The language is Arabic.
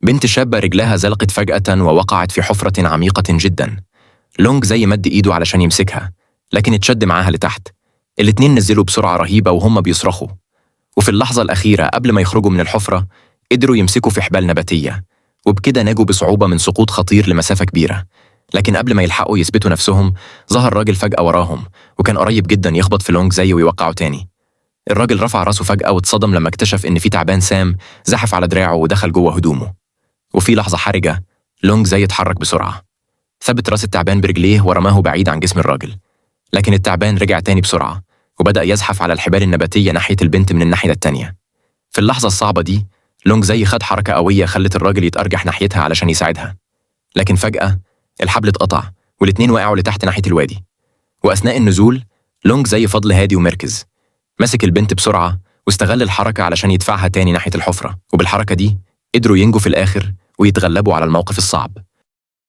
بنت شابة رجلها زلقت فجأة ووقعت في حفرة عميقة جدا. لونج زي مد إيده علشان يمسكها، لكن اتشد معاها لتحت. الاتنين نزلوا بسرعة رهيبة وهم بيصرخوا، وفي اللحظة الأخيرة قبل ما يخرجوا من الحفرة قدروا يمسكوا في حبال نباتية، وبكده نجوا بصعوبة من سقوط خطير لمسافة كبيرة. لكن قبل ما يلحقوا يثبتوا نفسهم ظهر راجل فجأة وراهم، وكان قريب جدا يخبط في لونج زي ويوقعه تاني. الراجل رفع راسه فجأة واتصدم لما اكتشف إن في تعبان سام زحف على دراعه ودخل جوه هدومه. وفي لحظة حرجة لونج زي اتحرك بسرعة، ثبت راس التعبان برجليه ورماه بعيد عن جسم الراجل. لكن التعبان رجع تاني بسرعة وبدأ يزحف على الحبال النباتية ناحية البنت من الناحية التانية. في اللحظة الصعبة دي لونج زي خد حركة قوية خلت الراجل يتأرجح ناحيتها علشان يساعدها. لكن فجأة الحبل اتقطع والاتنين وقعوا لتحت ناحية الوادي. وأثناء النزول لونج زي فضل هادي ومركز، مسك البنت بسرعة واستغل الحركة علشان يدفعها تاني ناحية الحفرة، وبالحركة دي قدروا ينجوا في الآخر ويتغلبوا على الموقف الصعب.